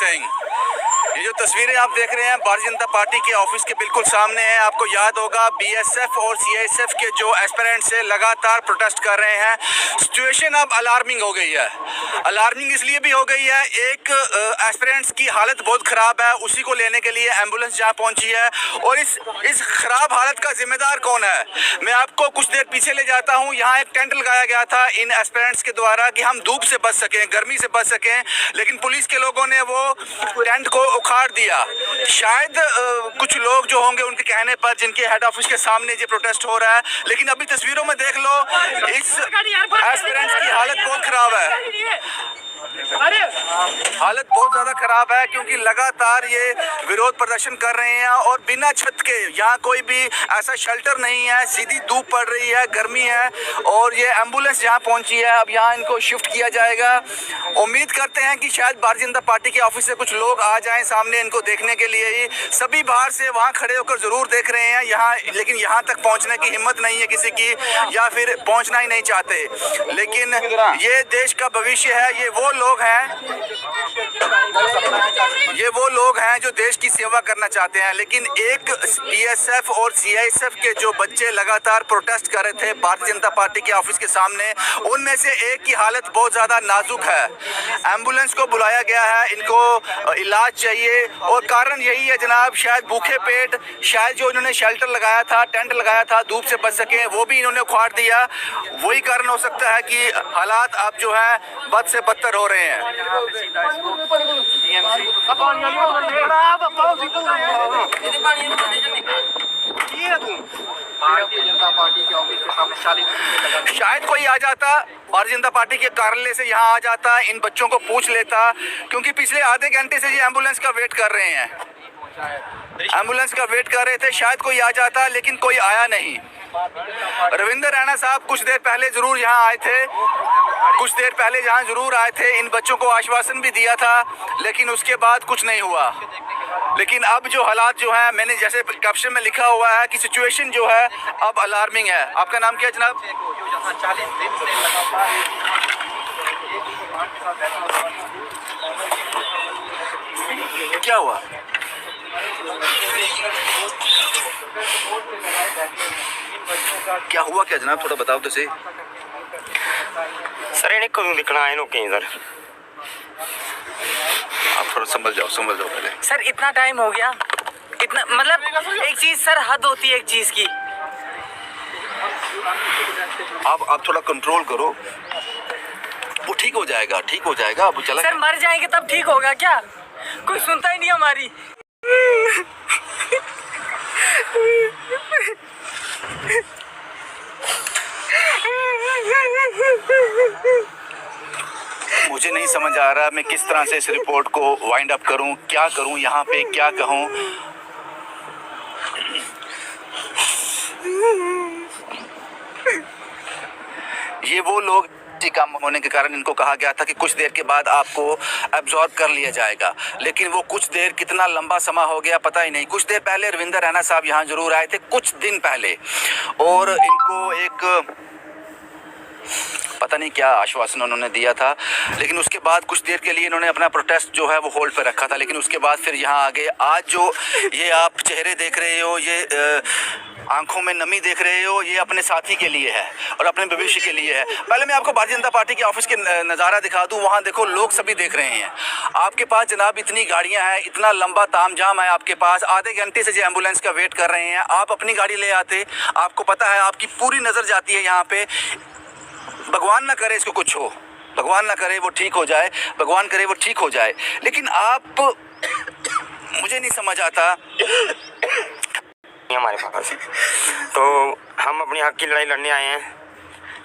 सिंह। ये जो तस्वीरें आप देख रहे हैं भारतीय जनता पार्टी के ऑफिस के बिल्कुल सामने है। आपको याद होगा बीएसएफ और सीआईएसएफ के जो एस्पिरेंट्स है लगातार प्रोटेस्ट कर रहे हैं। सिचुएशन अब अलार्मिंग हो गई है। अलार्मिंग इसलिए भी हो गई है, एक एस्पिरेंट्स की हालत बहुत ख़राब है, उसी को लेने के लिए एम्बुलेंस जहाँ पहुँची है। और इस ख़राब हालत का जिम्मेदार कौन है, मैं आपको कुछ देर पीछे ले जाता हूँ। यहाँ एक टेंट लगाया गया था इन एस्पिरेंट्स के द्वारा कि हम धूप से बच सकें, गर्मी से बच सकें, लेकिन पुलिस के लोगों ने वो टेंट को उखाड़ दिया। शायद कुछ लोग जो होंगे उनके कहने पर जिनके हेड ऑफिस के सामने ये प्रोटेस्ट हो रहा है, लेकिन अभी तस्वीरों में देख लो इस एस्पिरेंट्स की हालत बहुत ख़राब है। हालत बहुत ज़्यादा ख़राब है क्योंकि लगातार ये विरोध प्रदर्शन कर रहे हैं और बिना छत के, यहाँ कोई भी ऐसा शेल्टर नहीं है, सीधी धूप पड़ रही है, गर्मी है। और ये एम्बुलेंस यहाँ पहुँची है, अब यहाँ इनको शिफ्ट किया जाएगा। उम्मीद करते हैं कि शायद भारतीय जनता पार्टी के ऑफिस से कुछ लोग आ जाएं सामने इनको देखने के लिए ही। सभी बाहर से वहाँ खड़े होकर ज़रूर देख रहे हैं यहाँ, लेकिन यहाँ तक पहुँचने की हिम्मत नहीं है किसी की, या फिर पहुँचना ही नहीं चाहते। लेकिन ये देश का भविष्य है, ये वो लोग हैं जो देश की सेवा करना चाहते हैं। लेकिन एक बीएसएफ और सीआईएसएफ के जो बच्चे लगातार प्रोटेस्ट कर रहे थे भारतीय जनता पार्टी के ऑफिस के सामने, उनमें से एक की हालत बहुत ज़्यादा नाजुक है। एम्बुलेंस को बुलाया गया है, इनको इलाज चाहिए और कारण यही है जनाब, शायद भूखे पेट, शायद जो इन्होंने शेल्टर लगाया था, टेंट लगाया था धूप से बच सके, वो भी इन्होंने उखाड़ दिया। वही कारण हो सकता है कि हालात अब जो है बद से बदतर हो रहे हैं। शायद कोई आ जाता भारतीय जनता पार्टी के कार्यालय से, यहाँ आ जाता, इन बच्चों को पूछ लेता, क्योंकि पिछले आधे घंटे से ये एम्बुलेंस का वेट कर रहे हैं, एम्बुलेंस का वेट कर रहे थे। शायद कोई आ जाता, लेकिन कोई आया नहीं। रविंद्र रैना साहब कुछ देर पहले जरूर यहाँ आए थे, इन बच्चों को आश्वासन भी दिया था, लेकिन उसके बाद कुछ नहीं हुआ। लेकिन अब जो हालात जो हैं, मैंने जैसे कैप्शन में लिखा हुआ है कि सिचुएशन जो है अब अलार्मिंग है। आपका नाम क्या है जनाब? क्या हुआ? क्या हुआ क्या जनाब, थोड़ा बताओ तो सही। सर इन्हें कदों दिखना आए लोग सर, आप थोड़ा समझ जाओ पहले। सर इतना टाइम हो गया, इतना मतलब एक चीज सर हद होती है एक चीज की। आप थोड़ा कंट्रोल करो, वो ठीक हो जाएगा अब चला। सर मर जाएंगे तब ठीक होगा क्या? कोई सुनता ही नहीं हमारी। मुझे नहीं समझ आ रहा मैं किस तरह से इस रिपोर्ट को वाइंड अप करूं, क्या करूं, यहाँ पे क्या कहूं। ये वो लोग काम होने के कारण इनको कहा गया था कि कुछ देर के बाद आपको एब्जॉर्ब कर लिया जाएगा, लेकिन वो कुछ देर कितना लंबा समय हो गया पता ही नहीं। कुछ देर पहले रविंद्र रैना साहब यहाँ जरूर आए थे कुछ दिन पहले, और इनको एक पता नहीं क्या आश्वासन उन्होंने दिया था, लेकिन उसके बाद कुछ देर के लिए इन्होंने अपना प्रोटेस्ट जो है वो होल्ड पर रखा था, लेकिन उसके बाद फिर यहाँ आ गए। आज जो ये आप चेहरे देख रहे हो, ये आंखों में नमी देख रहे हो, ये अपने साथी के लिए है और अपने भविष्य के लिए है। पहले मैं आपको भारतीय जनता पार्टी के ऑफिस के नज़ारा दिखा दूं। वहाँ देखो लोग सभी देख रहे हैं। आपके पास जनाब इतनी गाड़ियाँ हैं, इतना लंबा तामझाम है आपके पास, आधे घंटे से जो एम्बुलेंस का वेट कर रहे हैं। आप अपनी गाड़ी ले आते, आपको पता है आपकी पूरी नज़र जाती है यहाँ पे। भगवान ना करे इसको कुछ हो, भगवान ना करे वो ठीक हो जाए, भगवान करे वो ठीक हो जाए, लेकिन आप मुझे नहीं समझ आता हमारे पास। तो हम अपनी हक की लड़ाई लड़ने आए हैं,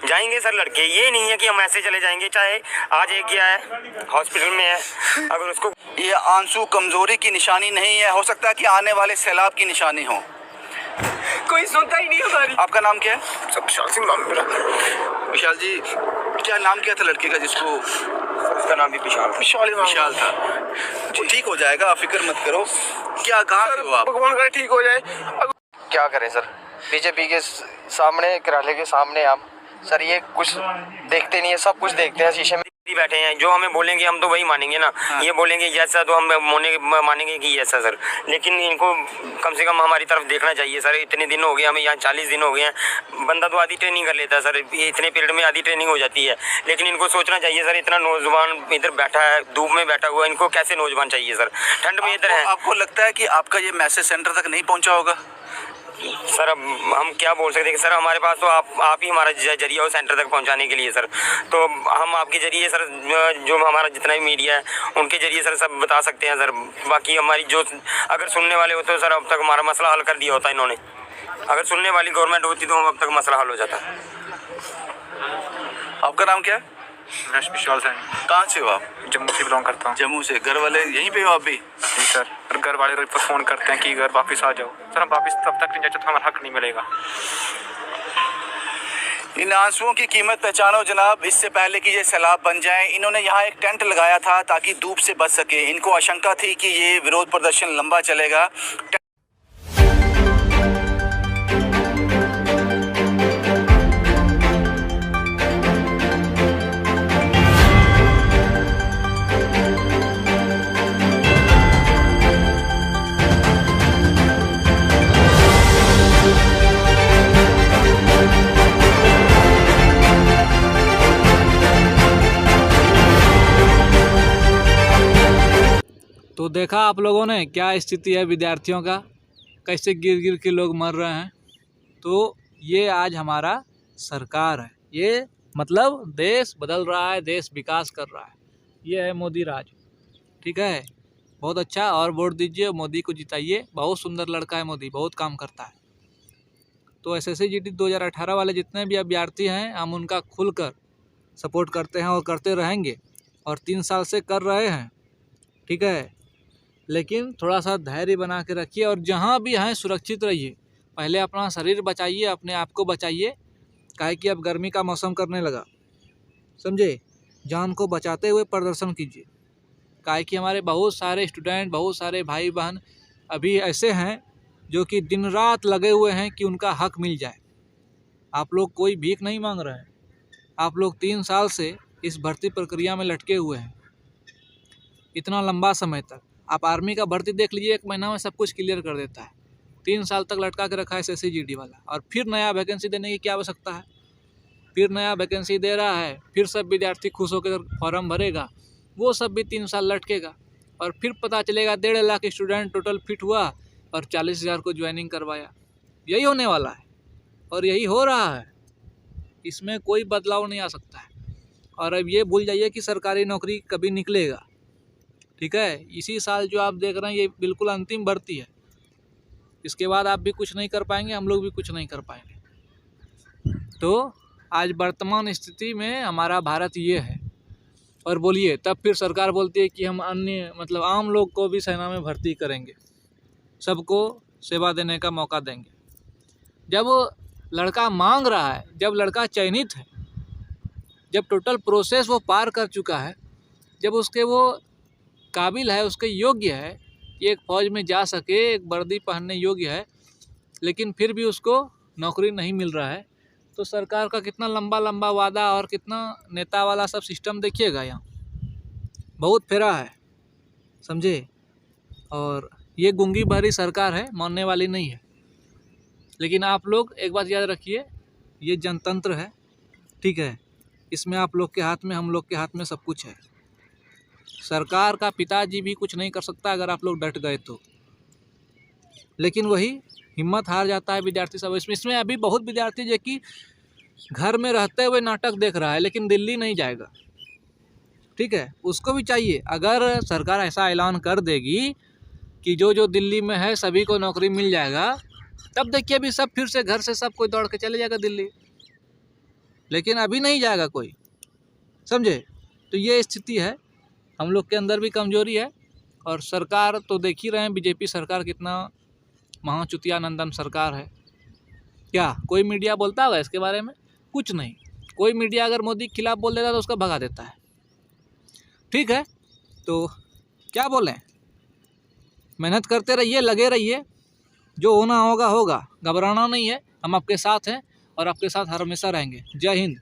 जाएंगे सर लड़के। ये नहीं है कि हम ऐसे चले जाएंगे। चाहे आज एक गया है हॉस्पिटल में है, अगर उसको, ये आंसू कमजोरी की निशानी नहीं है, हो सकता है कि आने वाले सैलाब की निशानी हो। कोई सुनता ही नहीं हमारी। आपका नाम क्या है? सब विशाल सिंह नाम मेरा। विशाल जी, क्या नाम क्या था लड़के का जिसको? उसका नाम भी विशाल था। ठीक हो जाएगा, आप फिक्र मत करो। क्या कहा हो आप? भगवान करे ठीक हो जाए। क्या करें सर, बीजेपी के सामने, कार्यालय के सामने हम सर ये कुछ देखते नहीं है, सब कुछ देखते हैं शीशे में। बैठे हैं, जो हमें बोलेंगे हम तो वही मानेंगे ना। हाँ। ये बोलेंगे ऐसा तो हम मानेंगे कि ऐसा सर, लेकिन इनको कम से कम हमारी तरफ देखना चाहिए सर। इतने दिन हो गए हमें यहाँ, 40 दिन हो गए हैं। बंदा तो आधी ट्रेनिंग कर लेता है सर, ये इतने पीरियड में आधी ट्रेनिंग हो जाती है। लेकिन इनको सोचना चाहिए सर, इतना नौजवान इधर बैठा है, धूप में बैठा हुआ, इनको कैसे नौजवान चाहिए सर, ठंड में इधर है। आपको लगता है कि आपका ये मैसेज सेंटर तक नहीं पहुँचा होगा? सर अब हम क्या बोल सकते हैं सर, हमारे पास तो आप ही हमारा जरिया हो सेंटर तक पहुंचाने के लिए सर। तो हम आपके जरिए सर, जो हमारा जितना भी मीडिया है उनके जरिए सर सब बता सकते हैं सर। बाकी हमारी जो अगर सुनने वाले होते तो सर अब तक हमारा मसला हल कर दिया होता इन्होंने। अगर सुनने वाली गवर्नमेंट होती तो अब तक मसला हल हो जाता। आपका नाम क्या है? विशाल सैन, कहाँ से हो आप? जम्मू से बिलोंग करता हूँ। जम्मू से। घर वाले यहीं पे हो आप भी? जी सर, और घर वाले रोज पर फ़ोन करते हैं कि घर वापस आ जाओ। सर हम वापस तब तक नहीं जाते तो हमारा हक नहीं मिलेगा। इन आंसुओं की कीमत पहचानो जनाब, इससे पहले कि ये सैलाब बन जाए। इन्होंने यहाँ एक टेंट लगाया था ताकि धूप से बच सके। इनको आशंका थी कि ये विरोध प्रदर्शन लंबा चलेगा। तो देखा आप लोगों ने क्या स्थिति है विद्यार्थियों का, कैसे गिर गिर के लोग मर रहे हैं। तो ये आज हमारा सरकार है, ये मतलब देश बदल रहा है, देश विकास कर रहा है। ये है मोदी राज, ठीक है। बहुत अच्छा, और वोट दीजिए, मोदी को जिताइए। बहुत सुंदर लड़का है मोदी, बहुत काम करता है। तो SSC GD 2018 वाले जितने भी अभ्यर्थी हैं, हम उनका खुलकर सपोर्ट करते हैं और करते रहेंगे, और 3 साल से कर रहे हैं, ठीक है। लेकिन थोड़ा सा धैर्य बना के रखिए, और जहाँ भी हैं सुरक्षित रहिए। पहले अपना शरीर बचाइए, अपने आप को बचाइए, काहे कि अब गर्मी का मौसम करने लगा, समझे। जान को बचाते हुए प्रदर्शन कीजिए, काहे कि हमारे बहुत सारे स्टूडेंट, बहुत सारे भाई बहन अभी ऐसे हैं जो कि दिन रात लगे हुए हैं कि उनका हक मिल जाए। आप लोग कोई भीख नहीं मांग रहे हैं, आप लोग 3 साल से इस भर्ती प्रक्रिया में लटके हुए हैं, इतना लंबा समय तक। आप आर्मी का भर्ती देख लीजिए, 1 महीना में सब कुछ क्लियर कर देता है। 3 साल तक लटका के रखा है SSC GD वाला, और फिर नया वैकेंसी देने की क्या आवश्यकता है। फिर नया वैकेंसी दे रहा है, फिर सब विद्यार्थी खुश होकर फॉर्म भरेगा, वो सब भी 3 साल लटकेगा, और फिर पता चलेगा 1.5 लाख स्टूडेंट टोटल फिट हुआ और 40,000 को ज्वाइनिंग करवाया। यही होने वाला है, और यही हो रहा है। इसमें कोई बदलाव नहीं आ सकता है। और अब ये भूल जाइए कि सरकारी नौकरी कभी निकलेगा, ठीक है। इसी साल जो आप देख रहे हैं ये बिल्कुल अंतिम भर्ती है। इसके बाद आप भी कुछ नहीं कर पाएंगे, हम लोग भी कुछ नहीं कर पाएंगे। तो आज वर्तमान स्थिति में हमारा भारत ये है। और बोलिए, तब फिर सरकार बोलती है कि हम अन्य मतलब आम लोग को भी सेना में भर्ती करेंगे, सबको सेवा देने का मौका देंगे। जब वो लड़का मांग रहा है, जब लड़का चयनित है, जब टोटल प्रोसेस वो पार कर चुका है, जब उसके वो काबिल है, उसके योग्य है कि एक फ़ौज में जा सके, एक वर्दी पहनने योग्य है, लेकिन फिर भी उसको नौकरी नहीं मिल रहा है, तो सरकार का कितना लंबा लंबा वादा और कितना नेता वाला सब सिस्टम देखिएगा। यहाँ बहुत फेरा है, समझे। और ये गूंगी बहरी सरकार है, मानने वाली नहीं है। लेकिन आप लोग एक बात याद रखिए, ये जनतंत्र है, ठीक है। इसमें आप लोग के हाथ में, हम लोग के हाथ में सब कुछ है। सरकार का पिताजी भी कुछ नहीं कर सकता अगर आप लोग डट गए तो। लेकिन वही हिम्मत हार जाता है विद्यार्थी सब। इसमें अभी बहुत विद्यार्थी जो कि घर में रहते हुए नाटक देख रहा है, लेकिन दिल्ली नहीं जाएगा, ठीक है। उसको भी चाहिए, अगर सरकार ऐसा ऐलान कर देगी कि जो जो दिल्ली में है सभी को नौकरी मिल जाएगा, तब देखिए अभी सब फिर से घर से सब कोई दौड़ के चले जाएगा दिल्ली। लेकिन अभी नहीं जाएगा कोई, समझे। तो ये स्थिति है, हम लोग के अंदर भी कमजोरी है। और सरकार तो देख ही रहे हैं, बीजेपी सरकार कितना महाचुतिया नंदन सरकार है। क्या कोई मीडिया बोलता होगा इसके बारे में? कुछ नहीं। कोई मीडिया अगर मोदी के खिलाफ बोल देता है तो उसका भगा देता है, ठीक है। तो क्या बोलें, मेहनत करते रहिए, लगे रहिए, जो होना होगा होगा, घबराना नहीं है। हम आपके साथ हैं और आपके साथ हमेशा रहेंगे। जय हिंद।